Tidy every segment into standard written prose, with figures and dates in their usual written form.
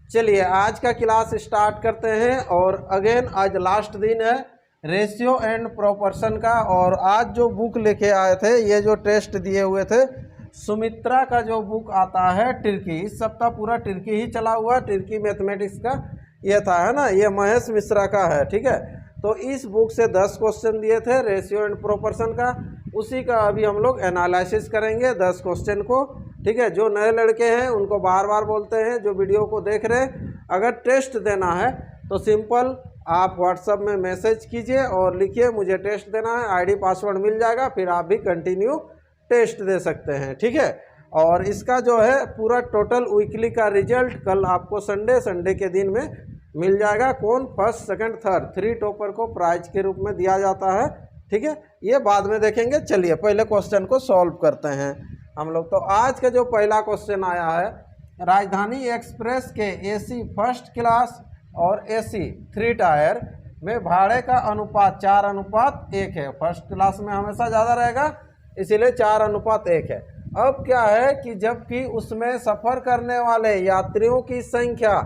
चलिए आज का क्लास स्टार्ट करते हैं। और अगेन आज लास्ट दिन है रेशियो एंड प्रोपोर्शन का। और आज जो बुक लेके आए थे, ये जो टेस्ट दिए हुए थे, सुमित्रा का जो बुक आता है टिर्की, इस सप्ताह पूरा टिर्की ही चला हुआ, टिर्की मैथमेटिक्स का ये था, है ना, ये महेश मिश्रा का है। ठीक है, तो इस बुक से 10 क्वेश्चन दिए थे रेशियो एंड प्रोपोर्शन का, उसी का अभी हम लोग एनालिसिस करेंगे 10 क्वेश्चन को। ठीक है, जो नए लड़के हैं उनको बार बार बोलते हैं, जो वीडियो को देख रहे हैं, अगर टेस्ट देना है तो सिंपल आप व्हाट्सएप में मैसेज कीजिए और लिखिए मुझे टेस्ट देना है, आईडी पासवर्ड मिल जाएगा, फिर आप भी कंटिन्यू टेस्ट दे सकते हैं। ठीक है, और इसका जो है पूरा टोटल वीकली का रिजल्ट कल आपको संडे के दिन में मिल जाएगा। कौन फर्स्ट सेकंड थर्ड 3 टॉपर को प्राइज के रूप में दिया जाता है। ठीक है, ये बाद में देखेंगे। चलिए पहले क्वेश्चन को सॉल्व करते हैं हम लोग। तो आज का जो पहला क्वेश्चन आया है, राजधानी एक्सप्रेस के एसी फर्स्ट क्लास और एसी 3 टायर में भाड़े का अनुपात 4:1 है। फर्स्ट क्लास में हमेशा ज़्यादा रहेगा, इसीलिए 4:1 है। अब क्या है कि जबकि उसमें सफ़र करने वाले यात्रियों की संख्या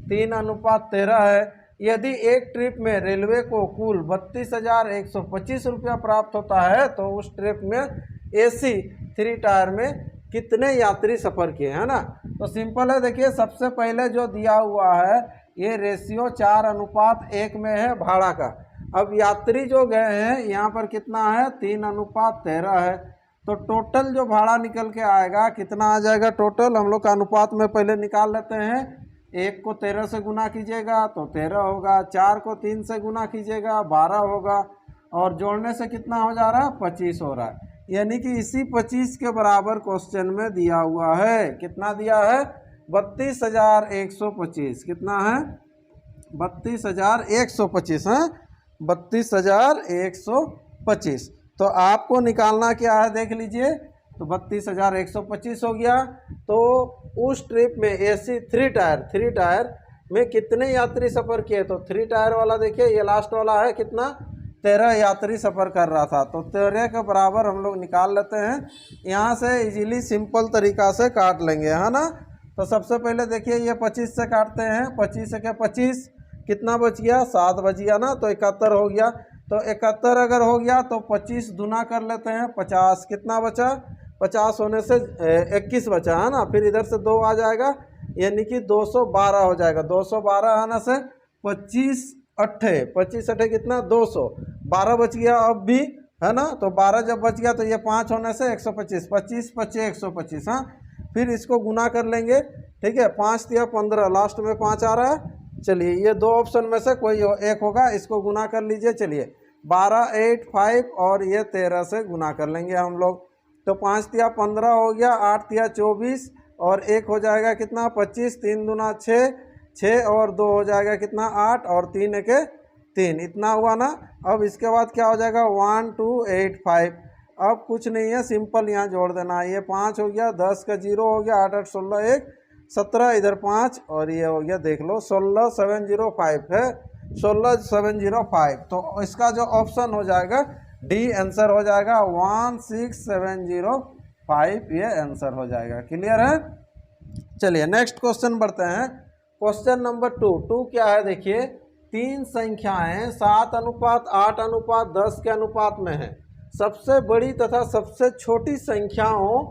3:13 है, यदि एक ट्रिप में रेलवे को कुल 32,125 रुपया प्राप्त होता है, तो उस ट्रिप में एसी 3 टायर में कितने यात्री सफ़र किए, है ना। तो सिंपल है, देखिए सबसे पहले जो दिया हुआ है ये रेशियो 4:1 में है भाड़ा का। अब यात्री जो गए हैं यहाँ पर कितना है, 3:13 है। तो टोटल जो भाड़ा निकल के आएगा कितना आ जाएगा टोटल, हम लोग का अनुपात में पहले निकाल लेते हैं। 1 को 13 से गुना कीजिएगा तो 13 होगा, 4 को 3 से गुना कीजिएगा 12 होगा, और जोड़ने से कितना हो जा रहा है, 25 हो रहा है। यानी कि इसी 25 के बराबर क्वेश्चन में दिया हुआ है। कितना दिया है, 32,125। कितना है, 32,125 है, 32,125। तो आपको निकालना क्या है, देख लीजिए। तो 32,125 हो गया। तो उस ट्रिप में एसी 3 टायर में कितने यात्री सफ़र किए, तो 3 टायर वाला देखिए ये लास्ट वाला है, कितना 13 यात्री सफ़र कर रहा था। तो 13 के बराबर हम लोग निकाल लेते हैं। यहाँ से इजीली सिंपल तरीका से काट लेंगे, है ना। तो सबसे पहले देखिए ये 25 से काटते हैं, 25 के 25 कितना बच गया, 7 बच गया ना, तो 71 हो गया। तो 71 अगर हो गया तो 25 दुना कर लेते हैं, 50 कितना बचा, 50 होने से 21 बचा, है ना। फिर इधर से 2 आ जाएगा, यानी कि 212 हो जाएगा। 212 आने से 25 अट्ठे कितना, 200, 12 बच गया अब भी, है ना। तो 12 जब बच गया तो ये 5 होने से 125, 25 25 125। हाँ, फिर इसको गुना कर लेंगे। ठीक है, 5 या 15, लास्ट में 5 आ रहा है। चलिए ये 2 ऑप्शन में से कोई एक होगा, इसको गुना कर लीजिए। चलिए 12 8 5 और ये 13 से गुना कर लेंगे हम लोग। तो 5 या 15 हो गया, 8 या 24 और 1 हो जाएगा कितना, 25, 3 दूना 6, 6 और 2 हो जाएगा कितना, 8 और 3 1 3, इतना हुआ ना। अब इसके बाद क्या हो जाएगा, 1 2 8 5। अब कुछ नहीं है, सिंपल यहाँ जोड़ देना है। ये 5 हो गया, 10 का 0 हो गया, 8 8 16 1 17, इधर 5 और ये हो गया, देख लो 16705 है, 16705। तो इसका जो ऑप्शन हो जाएगा डी आंसर हो जाएगा, 16705 ये आंसर हो जाएगा। क्लियर है। चलिए नेक्स्ट क्वेश्चन बढ़ते हैं। क्वेश्चन नंबर 2 क्या है, देखिए 3 संख्याएं 7:8:10 के अनुपात में है। सबसे बड़ी तथा सबसे छोटी संख्याओं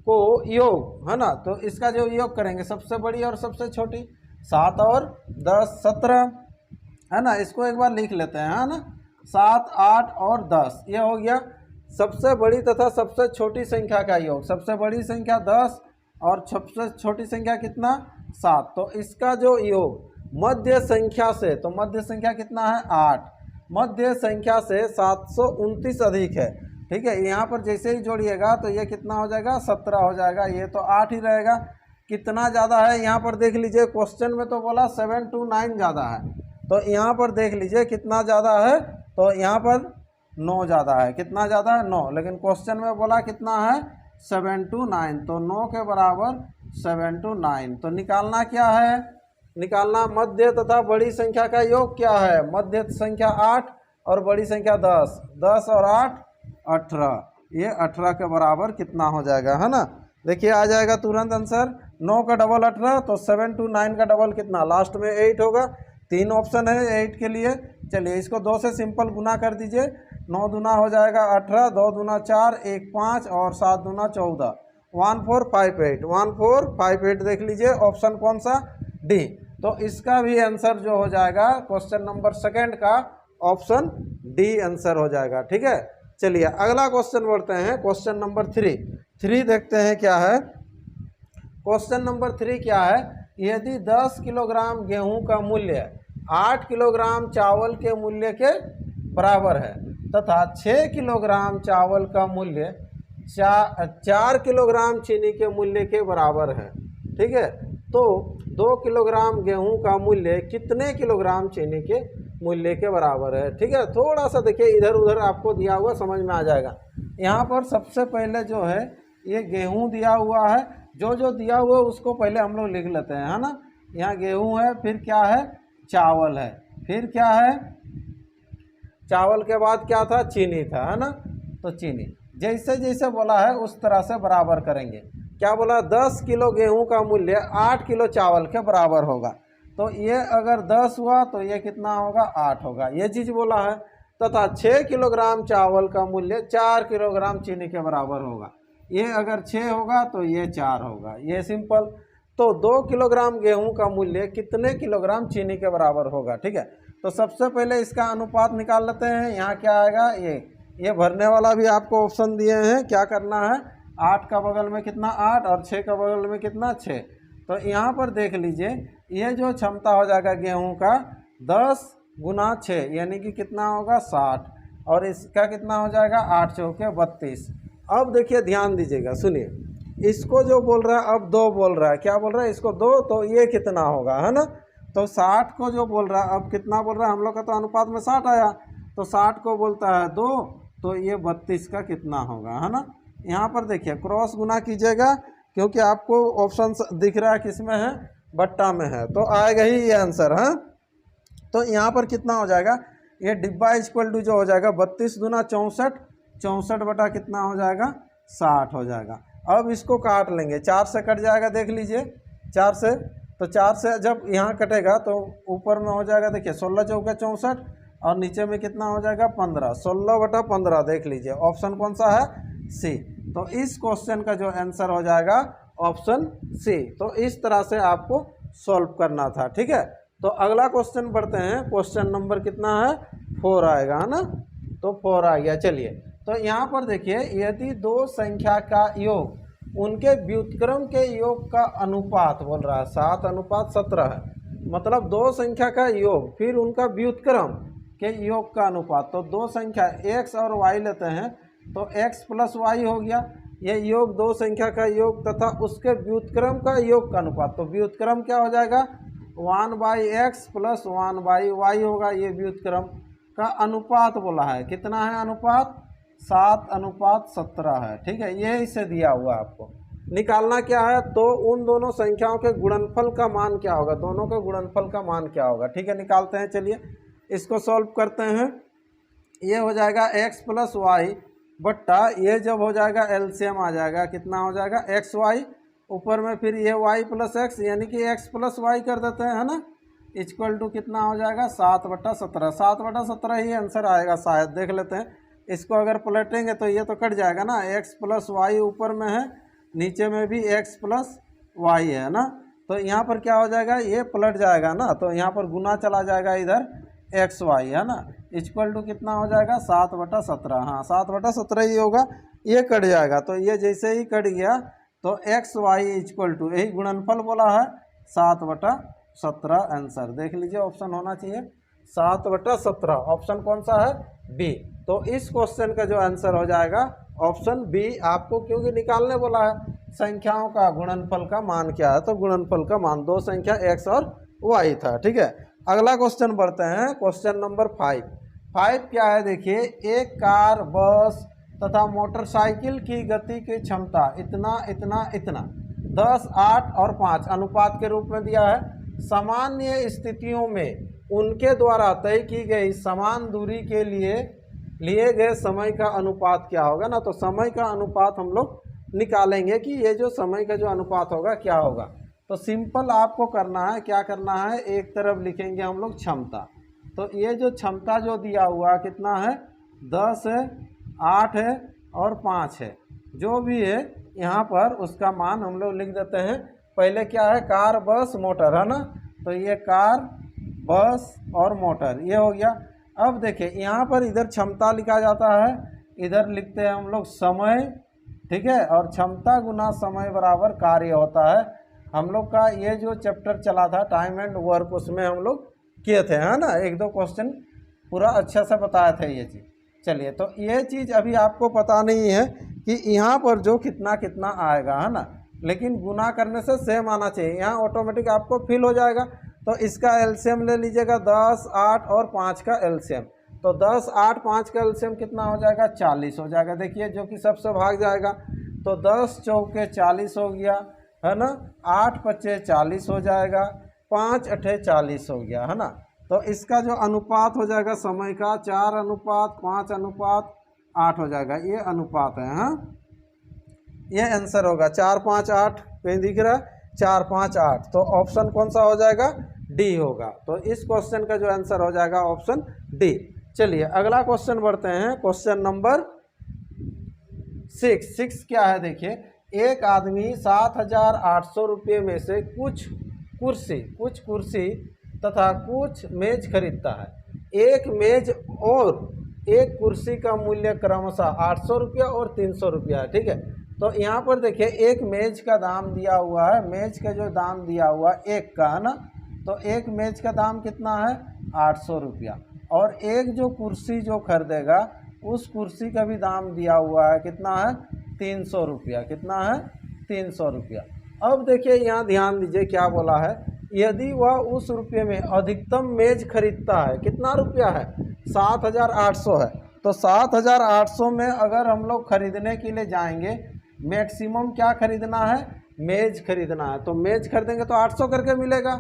को योग, है ना। तो इसका जो योग करेंगे, सबसे बड़ी और सबसे छोटी, 7 और 10 17, है ना। इसको एक बार लिख लेते हैं, है ना, 7 8 और 10 ये हो गया सबसे बड़ी तथा सबसे छोटी संख्या का योग। सबसे बड़ी संख्या 10 और सबसे छोटी संख्या कितना, 7। तो इसका जो योग मध्य संख्या से, तो मध्य संख्या कितना है, 8, मध्य संख्या से 729 अधिक है। ठीक है, यहाँ पर जैसे ही जोड़िएगा तो ये कितना हो जाएगा, 17 हो जाएगा। ये तो 8 ही रहेगा। कितना ज़्यादा है यहाँ पर देख लीजिए, क्वेश्चन में तो बोला 7 to 9 ज़्यादा है, तो यहाँ पर देख लीजिए कितना ज़्यादा है, तो यहाँ पर 9 ज़्यादा है। कितना ज़्यादा है, 9, लेकिन क्वेश्चन में बोला कितना है, 7 to 9, तो 9 के बराबर 7 to 9। तो निकालना क्या है, निकालना मध्य तथा बड़ी संख्या का योग क्या है, मध्य संख्या 8 और बड़ी संख्या 10, 10 और 8 18, ये 18 के बराबर कितना हो जाएगा, है ना। देखिए आ जाएगा तुरंत आंसर 9 का डबल 18, तो 7 to 9 का डबल कितना, लास्ट में 8 होगा। 3 ऑप्शन है 8 के लिए। चलिए इसको 2 से सिंपल गुना कर दीजिए। 9 दूना हो जाएगा 18, 2 दूना 4, 1 5 और 7 दूना 14, 1458, 1458 देख लीजिए। ऑप्शन कौन सा, डी। तो इसका भी आंसर जो हो जाएगा क्वेश्चन नंबर सेकंड का ऑप्शन डी आंसर हो जाएगा। ठीक है, चलिए अगला क्वेश्चन बढ़ते हैं। क्वेश्चन नंबर 3 देखते हैं क्या है। क्वेश्चन नंबर 3 क्या है, यदि 10 किलोग्राम गेहूं का मूल्य 8 किलोग्राम चावल के मूल्य के बराबर है तथा 6 किलोग्राम चावल का मूल्य 4 किलोग्राम चीनी के मूल्य के बराबर है। ठीक है, तो 2 किलोग्राम गेहूं का मूल्य कितने किलोग्राम चीनी के मूल्य के बराबर है। ठीक है, थोड़ा सा देखिए इधर उधर आपको दिया हुआ समझ में आ जाएगा। यहाँ पर सबसे पहले जो है ये गेहूं दिया हुआ है, जो दिया हुआ है उसको पहले हम लोग लिख लेते हैं, है ना। यहाँ गेहूं है, फिर क्या है, चावल है, फिर क्या है, चावल के बाद क्या था, चीनी था, है ना। तो चीनी जैसे जैसे बोला है उस तरह से बराबर करेंगे। क्या बोला, 10 किलो गेहूं का मूल्य 8 किलो चावल के बराबर होगा। तो ये अगर 10 हुआ तो ये कितना होगा, 8 होगा, ये चीज़ बोला है। तथा 6 किलोग्राम चावल का मूल्य 4 किलोग्राम चीनी के बराबर होगा। ये अगर 6 होगा तो ये 4 होगा, ये सिंपल। तो 2 किलोग्राम गेहूं का मूल्य कितने किलोग्राम चीनी के बराबर होगा। ठीक है, तो सबसे पहले इसका अनुपात निकाल लेते हैं। यहाँ क्या आएगा, ये भरने वाला भी आपको ऑप्शन दिए हैं, क्या करना है, 8 का बगल में कितना 8 और 6 का बगल में कितना 6। तो यहाँ पर देख लीजिए ये जो क्षमता हो जाएगा गेहूं का 10 गुना 6 यानी कि कितना होगा 60, और इसका कितना हो जाएगा 8 चौके 32। अब देखिए ध्यान दीजिएगा, सुनिए, इसको जो बोल रहा है अब 2 बोल रहा है, क्या बोल रहा है, इसको 2, तो ये कितना होगा, है ना। तो 60 को जो बोल रहा है अब कितना बोल रहा है, हम लोग का तो अनुपात में 60 आया, तो 60 को बोलता है 2, तो ये 32 का कितना होगा, है ना। यहाँ पर देखिए क्रॉस गुना कीजिएगा, क्योंकि आपको ऑप्शन दिख रहा है किसमें है, बट्टा में है, तो आएगा ही ये आंसर। हाँ, तो यहाँ पर कितना हो जाएगा, ये डिब्बा इक्वल टू जो हो जाएगा 32 दूना 64, 64 बटा कितना हो जाएगा 60 हो जाएगा। अब इसको काट लेंगे, 4 से कट जाएगा, देख लीजिए 4 से, तो 4 से जब यहाँ कटेगा तो ऊपर में हो जाएगा, देखिए 16 चौके 64 और नीचे में कितना हो जाएगा 15, 16 बटा 15 देख लीजिए। ऑप्शन कौन सा है, सी। तो इस क्वेश्चन का जो आंसर हो जाएगा ऑप्शन सी। तो इस तरह से आपको सॉल्व करना था। ठीक है, तो अगला क्वेश्चन बढ़ते हैं। क्वेश्चन नंबर कितना है, 4 आएगा, है ना। तो 4 आ गया। चलिए, तो यहाँ पर देखिए यदि 2 संख्या का योग उनके व्युत्क्रम के योग का अनुपात बोल रहा है 7:17 है, मतलब 2 संख्या का योग फिर उनका व्युत्क्रम के योग का अनुपात। तो 2 संख्या x और y लेते हैं तो x प्लस y हो गया, ये योग 2 संख्या का योग तथा उसके व्युत्क्रम का योग का अनुपात। तो व्युत्क्रम क्या हो जाएगा, 1/x प्लस 1/y होगा, ये व्युत्क्रम का अनुपात बोला है। कितना है अनुपात, 7:17 है। ठीक है, ये इसे दिया हुआ आपको निकालना क्या है, तो उन दोनों संख्याओं के गुणनफल का मान क्या होगा, दोनों के गुणनफल का मान क्या होगा। ठीक है, निकालते हैं। चलिए इसको सॉल्व करते हैं। ये हो जाएगा x प्लस वाई बट्टा, ये जब हो जाएगा एलसीएम आ जाएगा, कितना हो जाएगा एक्स वाई, ऊपर में फिर ये y प्लस एक्स यानी कि x प्लस वाई कर देते हैं, है ना, इक्वल टू कितना हो जाएगा 7/17। 7/17 ही आंसर आएगा शायद, देख लेते हैं। इसको अगर पलटेंगे तो ये तो कट जाएगा ना, x प्लस वाई ऊपर में है, नीचे में भी x प्लस वाई है ना, तो यहाँ पर क्या हो जाएगा, ये पलट जाएगा ना, तो यहाँ पर गुना चला जाएगा इधर एक्स वाई, है ना, इक्वल टू कितना हो जाएगा 7/17। हाँ 7/17 ही होगा, ये कट जाएगा। तो ये जैसे ही कट गया तो एक्स वाई इक्वल टू, यही गुणनफल बोला है 7/17 आंसर। देख लीजिए ऑप्शन होना चाहिए 7/17, ऑप्शन कौन सा है, बी। तो इस क्वेश्चन का जो आंसर हो जाएगा ऑप्शन बी आपको, क्योंकि निकालने बोला है संख्याओं का गुणनफल का मान क्या है, तो गुणनफल का मान 2 संख्या x और y था। ठीक है, अगला क्वेश्चन बढ़ते हैं। क्वेश्चन नंबर 5 क्या है, देखिए एक कार, बस तथा मोटरसाइकिल की गति की क्षमता इतना इतना इतना 10, 8 और 5 अनुपात के रूप में दिया है। सामान्य स्थितियों में उनके द्वारा तय की गई समान दूरी के लिए लिए गए समय का अनुपात क्या होगा ना, तो समय का अनुपात हम लोग निकालेंगे कि ये जो समय का जो अनुपात होगा क्या होगा। तो सिंपल आपको करना है, क्या करना है, एक तरफ लिखेंगे हम लोग क्षमता। तो ये जो क्षमता जो दिया हुआ कितना है, 10 है, 8 है और 5 है, जो भी है यहाँ पर उसका मान हम लोग लिख देते हैं। पहले क्या है, कार बस मोटर है ना, तो ये कार बस और मोटर ये हो गया। अब देखिए यहाँ पर इधर क्षमता लिखा जाता है, इधर लिखते हैं हम लोग समय, ठीक है, और क्षमता गुना समय बराबर कार्य होता है। हम लोग का ये जो चैप्टर चला था टाइम एंड वर्क, उसमें हम लोग किए थे, है ना, एक दो क्वेश्चन पूरा अच्छा से बताया था ये चीज़। चलिए, तो ये चीज़ अभी आपको पता नहीं है कि यहाँ पर जो कितना कितना आएगा, है ना, लेकिन गुना करने से सेम आना चाहिए, यहाँ ऑटोमेटिक आपको फिल हो जाएगा। तो इसका एलसीएम ले लीजिएगा, 10, 8 और 5 का एलसीएम। तो 10, 8, 5 का एलसीएम कितना हो जाएगा, 40 हो जाएगा। देखिए जो कि सबसे भाग जाएगा, तो 10 चौके 40 हो गया, है ना, 8 पचे 40 हो जाएगा, 5 अठे 40 हो गया, है ना। तो इसका जो अनुपात हो जाएगा समय का 4:5:8 हो जाएगा, ये अनुपात है। हाँ, ये आंसर होगा 4, 5, 8, कहीं दिख रहा है 4, 5, 8, तो ऑप्शन कौन सा हो जाएगा, डी होगा। तो इस क्वेश्चन का जो आंसर हो जाएगा ऑप्शन डी। चलिए अगला क्वेश्चन बढ़ते हैं, क्वेश्चन नंबर 6 क्या है, देखिए, एक आदमी 7,800 रुपये में से कुछ कुर्सी तथा कुछ मेज खरीदता है। एक मेज और एक कुर्सी का मूल्य क्रमशः 800 रुपया और 300 रुपया है, ठीक है। तो यहाँ पर देखिए एक मेज का दाम दिया हुआ है, मेज का जो दाम दिया हुआ एक का, है ना, तो एक मेज का दाम कितना है, 800 रुपया, और एक जो कुर्सी जो खरीदेगा उस कुर्सी का भी दाम दिया हुआ है, कितना है, 300 रुपया, कितना है, 300 रुपया। अब देखिए यहाँ ध्यान दीजिए क्या बोला है, यदि वह उस रुपये में अधिकतम मेज खरीदता है, कितना रुपया है, 7,800 है, तो 7,800 में अगर हम लोग खरीदने के लिए जाएंगे, मैक्सिमम क्या खरीदना है, मेज खरीदना है, तो मेज खरीदेंगे तो 800 करके मिलेगा।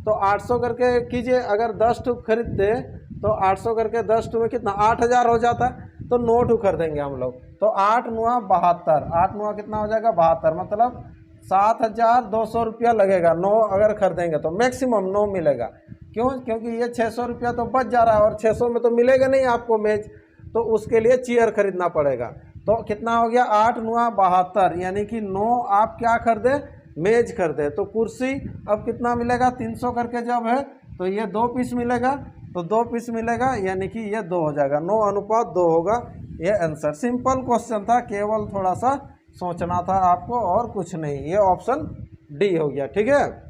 तो 800 करके कीजिए, अगर 10 ठू खरीदते तो 800 करके 10 ठू में कितना, 8,000 हो जाता है, तो 9 ठू खरीदेंगे हम लोग, तो 8 9 72, 8 9 कितना हो जाएगा, 72, मतलब 7,200 रुपया लगेगा 9 अगर खरीदेंगे तो, मैक्सिमम 9 मिलेगा। क्यों, क्योंकि ये 600 रुपया तो बच जा रहा है, और 600 में तो मिलेगा नहीं आपको मेज, तो उसके लिए चेयर खरीदना पड़ेगा। तो कितना हो गया, 8 9 72, यानी कि 9 आप क्या खरीदे, मेज खरीदे। तो कुर्सी अब कितना मिलेगा, 300 करके जब है तो ये 2 पीस मिलेगा, तो 2 पीस मिलेगा, यानी कि ये 2 हो जाएगा, 9:2 होगा ये आंसर। सिंपल क्वेश्चन था, केवल थोड़ा सा सोचना था आपको और कुछ नहीं, ये ऑप्शन डी हो गया, ठीक है।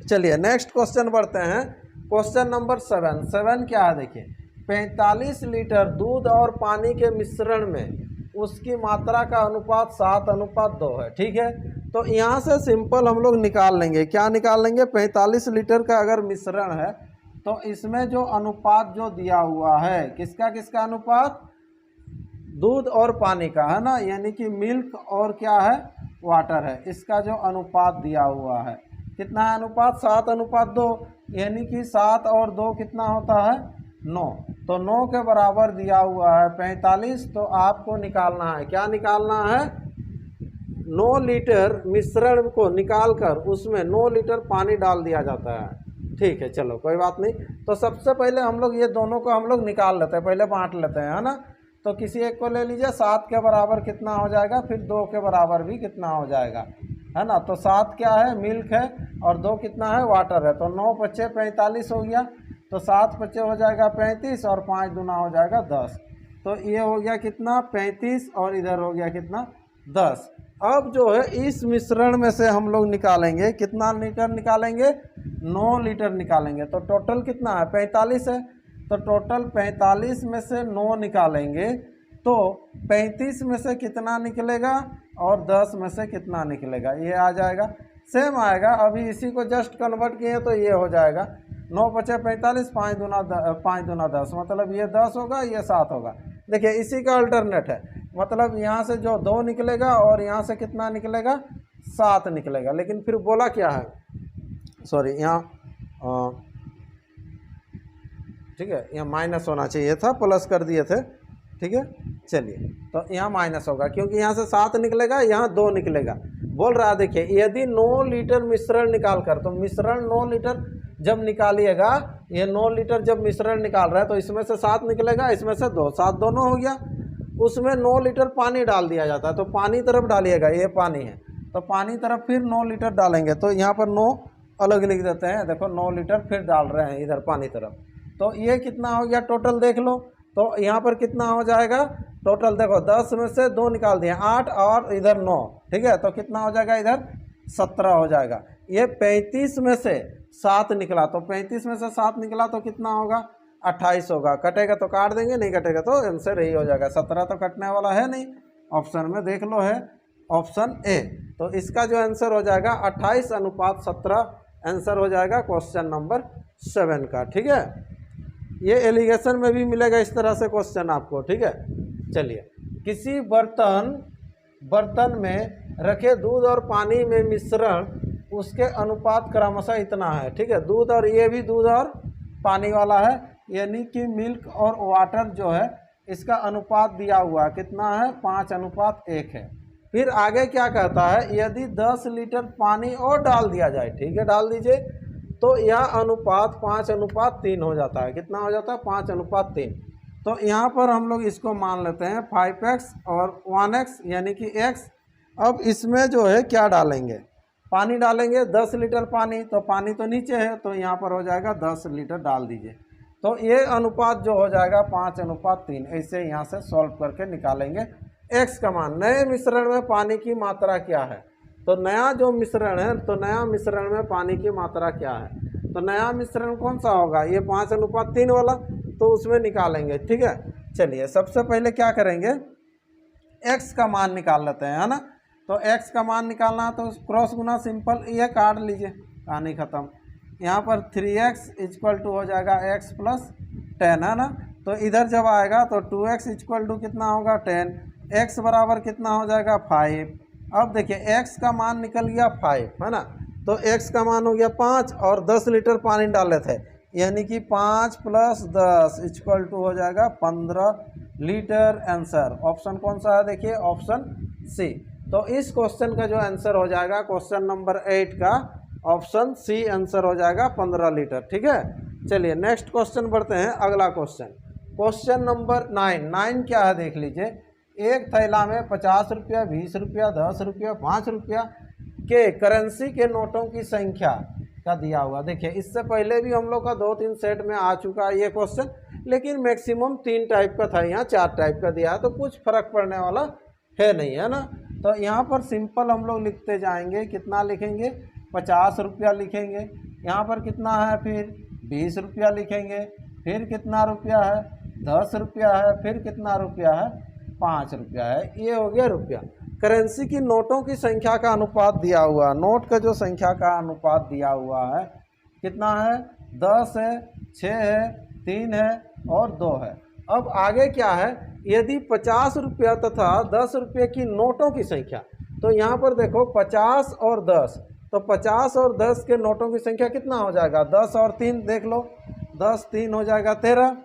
चलिए नेक्स्ट क्वेश्चन बढ़ते हैं, क्वेश्चन नंबर 7 क्या है, देखिए, 45 लीटर दूध और पानी के मिश्रण में उसकी मात्रा का अनुपात 7:2 है, ठीक है। तो यहाँ से सिंपल हम लोग निकाल लेंगे, क्या निकाल लेंगे, 45 लीटर का अगर मिश्रण है तो इसमें जो अनुपात जो दिया हुआ है, किसका किसका अनुपात, दूध और पानी का, है ना, यानी कि मिल्क और क्या है, वाटर है, इसका जो अनुपात दिया हुआ है, कितना है अनुपात, 7:2, यानी कि 7 और 2 कितना होता है, 9, तो 9 के बराबर दिया हुआ है 45, तो आपको निकालना है, क्या निकालना है, 9 लीटर मिश्रण को निकाल कर उसमें 9 लीटर पानी डाल दिया जाता है, ठीक है। चलो कोई बात नहीं, तो सबसे पहले हम लोग ये दोनों को हम लोग निकाल लेते हैं, पहले बांट लेते हैं, है ना। तो किसी एक को ले लीजिए, 7 के बराबर कितना हो जाएगा, फिर 2 के बराबर भी कितना हो जाएगा, है ना। तो 7 क्या है, मिल्क है, और 2 कितना है, वाटर है, तो 9 पचे 45 हो गया, तो 7 पचे हो जाएगा 35, और 5 दूना हो जाएगा 10, तो ये हो गया कितना, 35, और इधर हो गया कितना, 10। अब जो है इस मिश्रण में से हम लोग निकालेंगे, कितना लीटर निकालेंगे, 9 लीटर निकालेंगे, तो टोटल कितना है, 45 है, तो टोटल 45 में से 9 निकालेंगे, तो 35 में से कितना निकलेगा और 10 में से कितना निकलेगा, ये आ जाएगा, सेम आएगा। अभी इसी को जस्ट कन्वर्ट किए तो ये हो जाएगा, 9 पचे 45, 5 दूना 10, मतलब ये 10 होगा, ये 7 होगा। देखिए इसी का अल्टरनेट है, मतलब यहाँ से जो 2 निकलेगा और यहाँ से कितना निकलेगा, 7 निकलेगा, लेकिन फिर बोला क्या है, सॉरी यहाँ ठीक है, यहाँ माइनस होना चाहिए था, प्लस कर दिए थे, ठीक है। चलिए, तो यहाँ माइनस होगा क्योंकि यहाँ से 7 निकलेगा, यहाँ 2 निकलेगा। बोल रहा है देखिए, यदि 9 लीटर मिश्रण निकाल कर, तो मिश्रण 9 लीटर जब निकालिएगा, ये 9 लीटर जब मिश्रण निकाल रहा है तो इसमें से 7 निकलेगा, इसमें से 2, 7 दोनों हो गया। उसमें 9 लीटर पानी डाल दिया जाता है, तो पानी तरफ डालिएगा, ये पानी है तो पानी तरफ फिर 9 लीटर डालेंगे, तो यहाँ पर 9 अलग लिख देते हैं। देखो 9 लीटर फिर डाल रहे हैं इधर पानी तरफ, तो ये कितना हो गया टोटल देख लो। तो यहाँ पर कितना हो जाएगा टोटल, देखो 10 में से 2 निकाल दिए, 8 और इधर 9, ठीक है। तो कितना हो जाएगा इधर 17 हो जाएगा। ये 35 में से 7 निकला, तो 35 में से 7 निकला तो कितना होगा 28 होगा। कटेगा तो काट देंगे, नहीं कटेगा तो आंसर यही हो जाएगा। 17 तो कटने वाला है नहीं, ऑप्शन में देख लो है ऑप्शन ए। तो इसका जो आंसर हो जाएगा 28:17 आंसर हो जाएगा क्वेश्चन नंबर 7 का, ठीक है। ये एलिगेशन में भी मिलेगा इस तरह से क्वेश्चन आपको, ठीक है। चलिए, किसी बर्तन में रखे दूध और पानी में मिश्रण, उसके अनुपात क्रमशः इतना है, ठीक है। दूध और ये भी दूध और पानी वाला है, यानी कि मिल्क और वाटर जो है इसका अनुपात दिया हुआ कितना है 5:1 है। फिर आगे क्या कहता है, यदि 10 लीटर पानी और डाल दिया जाए, ठीक है डाल दीजिए, तो यह अनुपात 5:3 हो जाता है। कितना हो जाता है 5:3। तो यहाँ पर हम लोग इसको मान लेते हैं 5x और 1x यानी कि x। अब इसमें जो है क्या डालेंगे, पानी डालेंगे, 10 लीटर पानी, तो पानी तो नीचे है तो यहाँ पर हो जाएगा 10 लीटर डाल दीजिए। तो ये अनुपात जो हो जाएगा 5:3, ऐसे यहाँ से सॉल्व करके निकालेंगे x का मान। नए मिश्रण में पानी की मात्रा क्या है, तो नया जो मिश्रण है, तो नया मिश्रण में पानी की मात्रा क्या है, तो नया मिश्रण कौन सा होगा, ये 5:3 वाला, तो उसमें निकालेंगे, ठीक है। चलिए, सबसे पहले क्या करेंगे, x का मान निकाल लेते हैं, है ना। तो x का मान निकालना है तो क्रॉस गुना सिंपल, ये काट लीजिए, कहानी खत्म। यहाँ पर 3x = हो जाएगा x + 10, है ना। तो इधर जब आएगा तो 2x = कितना होगा 10, x बराबर कितना हो जाएगा 5। अब देखिए x का मान निकल गया 5, है ना। तो x का मान हो गया 5 और 10 लीटर पानी डाले थे, यानी कि 5 + 10 = हो जाएगा 15 लीटर। आंसर ऑप्शन कौन सा है, देखिए ऑप्शन सी। तो इस क्वेश्चन का जो आंसर हो जाएगा क्वेश्चन नंबर 8 का ऑप्शन सी आंसर हो जाएगा 15 लीटर, ठीक है। चलिए नेक्स्ट क्वेश्चन बढ़ते हैं, अगला क्वेश्चन नंबर 9 क्या है देख लीजिए। एक थैला में 50 रुपया, 20 रुपया, 10 रुपया, 5 रुपया के करेंसी के नोटों की संख्या का दिया हुआ। देखिए इससे पहले भी हम लोग का 2-3 सेट में आ चुका है ये क्वेश्चन, लेकिन मैक्सिमम 3 टाइप का था, यहाँ 4 टाइप का दिया है, तो कुछ फर्क पड़ने वाला है नहीं, है ना। तो यहाँ पर सिंपल हम लोग लिखते जाएंगे, कितना लिखेंगे 50 रुपया लिखेंगे, यहाँ पर कितना है फिर 20 रुपया लिखेंगे, फिर कितना रुपया है 10 रुपया है, फिर कितना रुपया है 5 रुपया है, ये हो गया रुपया। करेंसी की नोटों की संख्या का अनुपात दिया हुआ, नोट का जो संख्या का अनुपात दिया हुआ है कितना है 10 है, 6 है, 3 है और 2 है। अब आगे क्या है, यदि 50 रुपया तथा 10 रुपये की नोटों की संख्या, तो यहाँ पर देखो 50 और 10, तो 50 और 10 के नोटों की संख्या कितना हो जाएगा 10 और 3 देख लो, 10 3 हो जाएगा 13।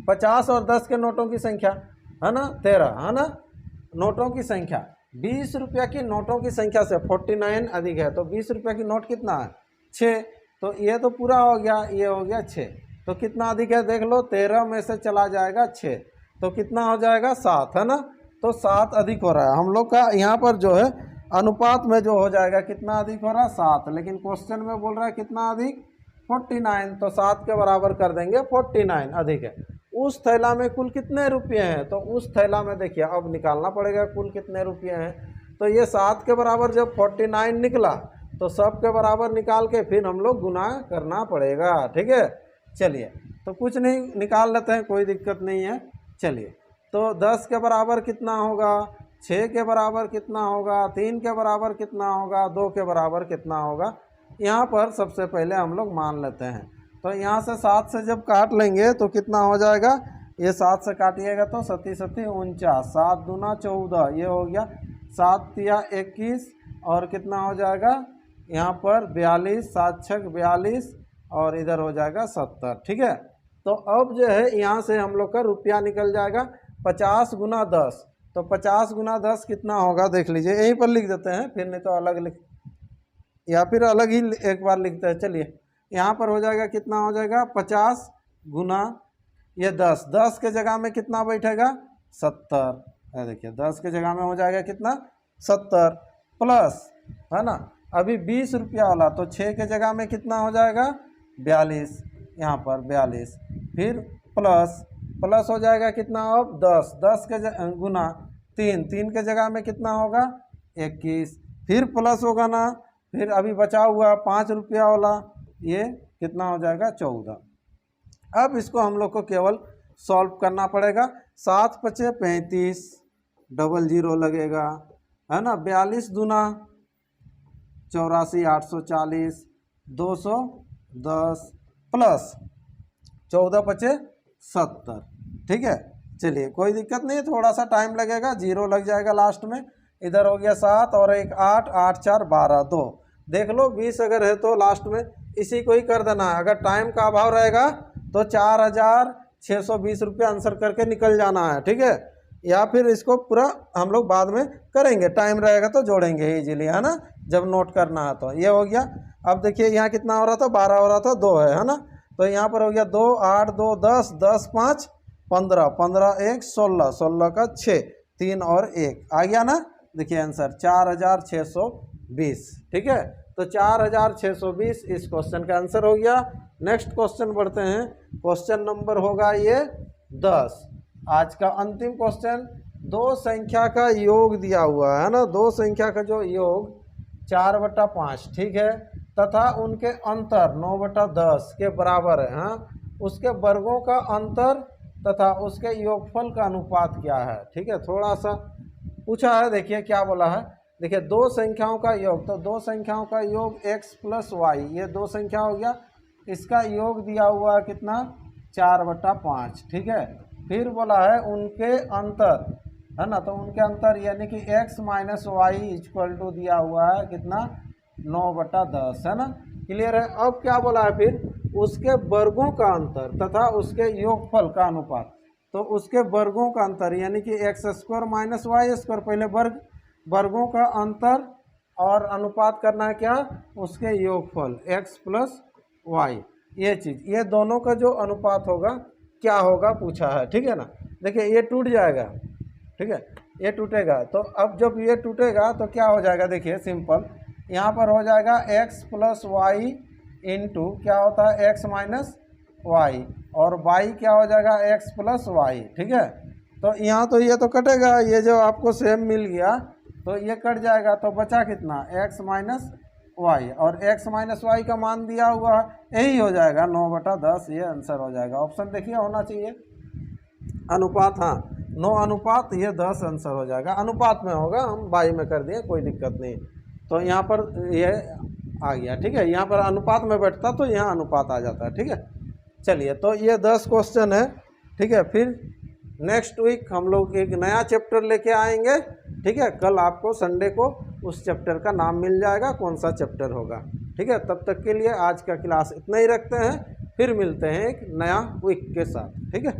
50 और 10 के नोटों की संख्या है ना 13, है ना। नोटों की संख्या 20 रुपया की नोटों की संख्या से 49 अधिक है, तो 20 रुपया की नोट कितना है 6, तो ये तो पूरा हो गया, ये हो गया 6। तो कितना अधिक है देख लो, 13 में से चला जाएगा 6, तो कितना हो जाएगा 7, है ना। तो 7 अधिक हो रहा है हम लोग का, यहाँ पर जो है अनुपात में जो हो जाएगा कितना अधिक हो रहा है 7, लेकिन क्वेश्चन में बोल रहा है कितना अधिक 49, तो 7 के बराबर कर देंगे 49 अधिक है। उस थैला में कुल कितने रुपये हैं, तो उस थैला में देखिए अब निकालना पड़ेगा कुल कितने रुपये हैं। तो ये 7 के बराबर जब 49 निकला तो सब के बराबर निकाल के फिर हम लोग गुना करना पड़ेगा, ठीक है। चलिए तो कुछ नहीं, निकाल लेते हैं, कोई दिक्कत नहीं है। चलिए तो 10 के बराबर कितना होगा, 6 के बराबर कितना होगा, 3 के बराबर कितना होगा, 2 के बराबर कितना होगा। यहाँ पर सबसे पहले हम लोग मान लेते हैं, तो यहाँ से 7 से जब काट लेंगे तो कितना हो जाएगा, ये 7 से काटिएगा तो 7 7 49, 7 दूना 14, ये हो गया 7 तिया 21 और कितना हो जाएगा यहाँ पर 42, 7 छक 42 और इधर हो जाएगा 70, ठीक है। तो अब जो है यहाँ से हम लोग का रुपया निकल जाएगा 50 गुना 10, तो 50 गुना 10 कितना होगा देख लीजिए, यहीं पर लिख देते हैं, फिर नहीं तो अलग लिख या फिर अलग ही एक बार लिखते हैं। चलिए यहाँ पर हो जाएगा, कितना हो जाएगा 50 गुना ये 10, 10 के जगह में कितना बैठेगा 70, देखिए 10 के जगह में हो जाएगा कितना 70, प्लस है ना अभी 20 रुपया वाला, तो 6 के जगह में कितना हो जाएगा 42, यहाँ पर 42, फिर प्लस हो जाएगा कितना अब 10, 10 के गुना 3, 3 के जगह में कितना होगा 21, फिर प्लस होगा ना, फिर अभी बचा हुआ 5 रुपया वाला, ये कितना हो जाएगा 14। अब इसको हम लोग को केवल सॉल्व करना पड़ेगा। 7 पचे 35, डबल जीरो लगेगा है ना, 42 दूना 84, 840, 210 प्लस 14 पचे 70, ठीक है। चलिए कोई दिक्कत नहीं है, थोड़ा सा टाइम लगेगा, जीरो लग जाएगा लास्ट में। इधर हो गया 7 और 1 8, 8 4 12, 2 देख लो 20 अगर है तो लास्ट में इसी को ही कर देना है। अगर टाइम का अभाव रहेगा तो 4620 रुपया आंसर करके निकल जाना है, ठीक है। या फिर इसको पूरा हम लोग बाद में करेंगे, टाइम रहेगा तो जोड़ेंगे इजीली, है ना, जब नोट करना है तो। ये हो गया। अब देखिए यहाँ कितना हो रहा था 12 हो रहा था, 2 है ना, तो यहाँ पर हो गया 2 8 2 10, 10 5 15, 15 1 16, 16 का 6, 3 और 1 आ गया ना। देखिए आंसर 4620, ठीक है। तो 4620 इस क्वेश्चन का आंसर हो गया। नेक्स्ट क्वेश्चन बढ़ते हैं, क्वेश्चन नंबर होगा ये 10। आज का अंतिम क्वेश्चन, दो संख्या का योग दिया हुआ है ना, दो संख्या का जो योग 4/5, ठीक है, तथा उनके अंतर 9/10 के बराबर है, हाँ, उसके वर्गों का अंतर तथा उसके योगफल का अनुपात क्या है, ठीक है। थोड़ा सा पूछा है, देखिए क्या बोला है। देखिए दो संख्याओं का योग, तो दो संख्याओं का योग x + y, ये दो संख्या हो गया, इसका योग दिया हुआ है कितना 4/5, ठीक है। फिर बोला है उनके अंतर, है ना, तो उनके अंतर यानी कि x - y = दिया हुआ है कितना 9/10, है ना, क्लियर है। अब क्या बोला है, फिर उसके वर्गों का अंतर तथा उसके योगफल का अनुपात, तो उसके वर्गों का अंतर यानी कि x² - y², पहले वर्गों का अंतर और अनुपात करना है क्या, उसके योगफल x + y, ये चीज़, ये दोनों का जो अनुपात होगा क्या होगा पूछा है, ठीक है ना। देखिए ये टूट जाएगा, ठीक है, ये टूटेगा, तो अब जब ये टूटेगा तो क्या हो जाएगा, देखिए सिंपल, यहाँ पर हो जाएगा x + y इंटू क्या होता है x - y, और y क्या हो जाएगा x + y, ठीक है। तो यहाँ तो ये तो कटेगा, ये जो आपको सेम मिल गया तो ये कट जाएगा, तो बचा कितना x - y, और x - y का मान दिया हुआ यही हो जाएगा 9/10, ये आंसर हो जाएगा। ऑप्शन देखिए होना चाहिए अनुपात, हाँ 9 अनुपात ये 10 आंसर हो जाएगा। अनुपात में होगा, हम बाई में कर दिए, कोई दिक्कत नहीं। तो यहाँ पर ये आ गया, ठीक है, यहाँ पर अनुपात में बैठता तो यहाँ अनुपात आ जाता है, ठीक है। चलिए तो ये 10 क्वेश्चन है, ठीक है। फिर नेक्स्ट वीक हम लोग एक नया चैप्टर लेके आएंगे, ठीक है। कल आपको संडे को उस चैप्टर का नाम मिल जाएगा, कौन सा चैप्टर होगा, ठीक है। तब तक के लिए आज का क्लास इतना ही रखते हैं, फिर मिलते हैं एक नया वीक के साथ, ठीक है।